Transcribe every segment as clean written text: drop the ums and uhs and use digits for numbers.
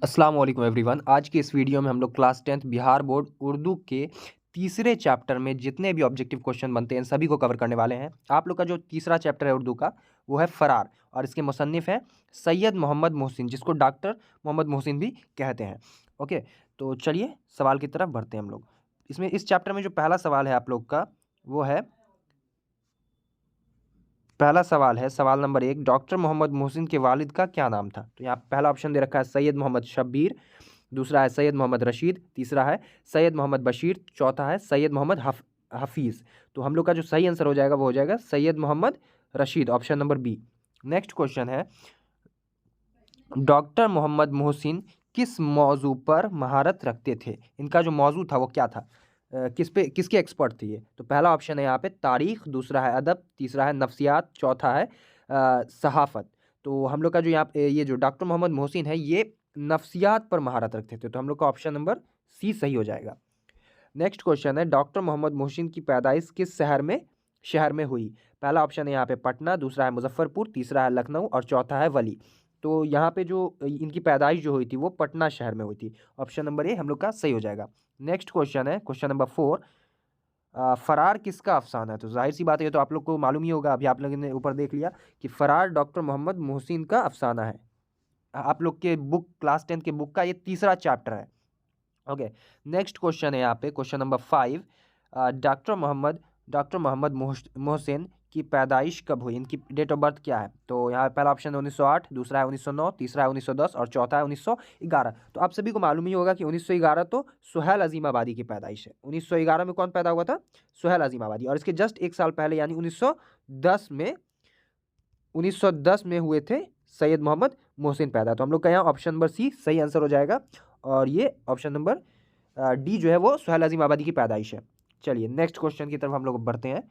अस्सलाम वालेकुम एवरीवन। आज की इस वीडियो में हम लोग class 10th Bihar board Urdu के तीसरे चैप्टर में जितने भी ऑब्जेक्टिव क्वेश्चन बनते हैं सभी को कवर करने वाले हैं। आप लोग का जो तीसरा चैप्टर है उर्दू का वो है फ़रार और इसके मुसन्निफ़ हैं सैयद मोहम्मद मोहसिन, जिसको डॉक्टर मोहम्मद मोहसिन भी कहते हैं। ओके, तो चलिए सवाल की तरफ बढ़ते हैं हम लोग। इसमें इस चैप्टर में जो पहला सवाल है आप लोग का वो है, पहला सवाल है सवाल नंबर 1, डॉक्टर मोहम्मद मोहसिन के वालिद का क्या नाम था? तो यहाँ पहला ऑप्शन दे रखा है सैयद मोहम्मद शब्बीर, दूसरा है सैयद मोहम्मद रशीद, तीसरा है सैयद मोहम्मद बशीर, चौथा है सैयद मोहम्मद हफीज़। तो हम लोग का जो सही आंसर हो जाएगा वो हो जाएगा Syed Mohammad Rashid, option number B. Next question है, डॉक्टर मोहम्मद मोहसिन किस मौजू पर महारत रखते थे? इनका जो मौजू था वो क्या था? किस पे किसके एक्सपर्ट थे ये? तो पहला ऑप्शन है यहाँ पे तारीख, दूसरा है अदब, तीसरा है नफ्सियात, चौथा है सहाफ़त। तो हम लोग का जो यहाँ पे ये जो डॉक्टर मोहम्मद मोहसिन है ये नफ्सियात पर महारत रखते थे, तो हम लोग का ऑप्शन नंबर सी सही हो जाएगा। नेक्स्ट क्वेश्चन है, डॉक्टर मोहम्मद मोहसिन की पैदाइश किस शहर में हुई? पहला ऑप्शन है यहाँ पे पटना, दूसरा है मुजफ्फरपुर, तीसरा है लखनऊ और चौथा है वली। तो यहाँ पे जो इनकी पैदाइश जो हुई थी वो पटना शहर में हुई थी, ऑप्शन नंबर ए हम लोग का सही हो जाएगा। नेक्स्ट क्वेश्चन है क्वेश्चन नंबर 4, फ़रार किसका अफसाना है? तो जाहिर सी बात है ये तो आप लोग को मालूम ही होगा, अभी आप लोगों ने ऊपर देख लिया कि फ़रार डॉक्टर मोहम्मद मोहसिन का अफसाना है। आप लोग के बुक क्लास 10 के बुक का ये तीसरा चैप्टर है। ओके, नेक्स्ट क्वेश्चन है यहाँ पे question number 5, doctor Mohammad Mohsin की पैदाइश कब हुई? इनकी डेट ऑफ बर्थ क्या है? तो यहाँ पे पहला ऑप्शन है 1908, दूसरा है 1909, तीसरा है 1910 और चौथा है 1911। तो आप सभी को मालूम ही होगा कि 1911 तो सुहेल अजीम आबादी की पैदाइश है। 1911 में कौन पैदा हुआ था? सुहेल अजीम आबादी। और इसके जस्ट एक साल पहले यानी 1910 में हुए थे सैयद मोहम्मद मोहसिन पैदा। तो हम लोग का यहाँ ऑप्शन नंबर सी सही आंसर हो जाएगा और ये ऑप्शन नंबर डी जो है वो सुहेल अजीम आबादी की पैदाइश है। चलिए नेक्स्ट क्वेश्चन की तरफ हम लोग बढ़ते हैं।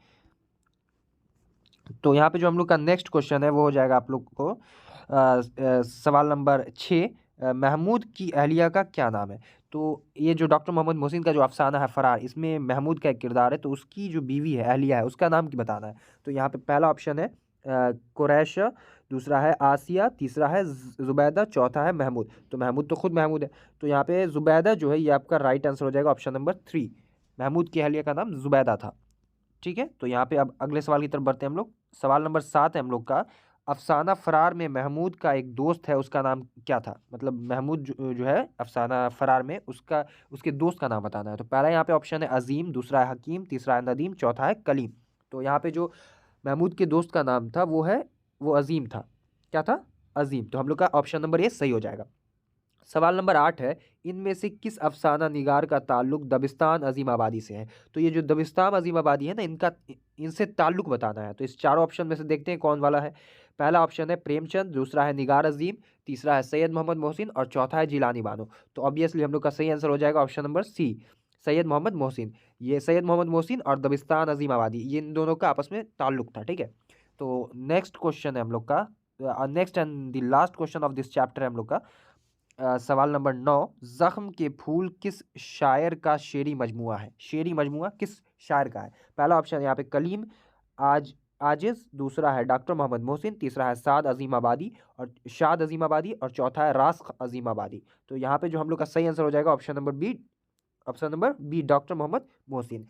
तो यहाँ पे जो हम लोग का नेक्स्ट क्वेश्चन है वो हो जाएगा आप लोग को सवाल नंबर 6, महमूद की अहलिया का क्या नाम है? तो ये जो डॉक्टर मोहम्मद मोहसिन का जो अफसाना है फ़रार, इसमें महमूद का एक किरदार है, तो उसकी जो बीवी है अहलिया है उसका नाम की बताना है। तो यहाँ पे पहला ऑप्शन है कुरैश, दूसरा है आसिया, तीसरा है जुबैदा, चौथा है महमूद। तो महमूद तो खुद महमूद है, तो यहाँ पे जुबैदा जो है ये आपका राइट आंसर हो जाएगा, ऑप्शन नंबर 3। महमूद की अहलिया का नाम जुबैदा था। ठीक है, तो यहाँ पे अब अगले सवाल की तरफ बढ़ते हैं हम लोग। सवाल नंबर 7 है हम लोग का, अफसाना फ़रार में महमूद का एक दोस्त है उसका नाम क्या था? मतलब महमूद जो है अफसाना फ़रार में उसका उसके दोस्त का नाम बताना है। तो पहला यहाँ पे ऑप्शन है अजीम, दूसरा है हकीम, तीसरा है नदीम, चौथा है कलीम। तो यहाँ पे जो महमूद के दोस्त का नाम था वो अजीम था। क्या था? अजीम। तो हम लोग का ऑप्शन नंबर ए सही हो जाएगा। सवाल नंबर 8 है, इनमें से किस अफसाना निगार का ताल्लुक दबिस्तान अजीम आबादी से है? तो ये जो दबिस्तान अजीम आबादी है ना, इनसे ताल्लुक बताना है। तो इस चारों ऑप्शन में से देखते हैं कौन वाला है। पहला ऑप्शन है प्रेमचंद, दूसरा है निगार अजीम, तीसरा है सैयद मोहम्मद मोहसिन और चौथा है जिलानी बानो। तो ऑब्वियसली हम लोग का सही आंसर हो जाएगा option number C, Syed Mohammad Mohsin. ये सैयद मोहम्मद मोहसिन और दबिस्तान अजीम आबादी, ये इन दोनों का आपस में ताल्लुक था। ठीक है, तो नेक्स्ट क्वेश्चन है हम लोग का, next and the last question of this chapter है हम लोग का। सवाल नंबर 9, ज़ख्म के फूल किस शायर का शेरी मजमुआ है? शेरी मजमुआ किस शायर का है? पहला ऑप्शन यहाँ पे कलीम आजिज़, दूसरा है डॉक्टर मोहम्मद मोहसिन, तीसरा है साद अजीम आबादी और शाद अजीम आबादी और चौथा है रास्ख अजीम आबादी। तो यहाँ पे जो हम लोग का सही आंसर हो जाएगा option number B, doctor Mohammad Mohsin.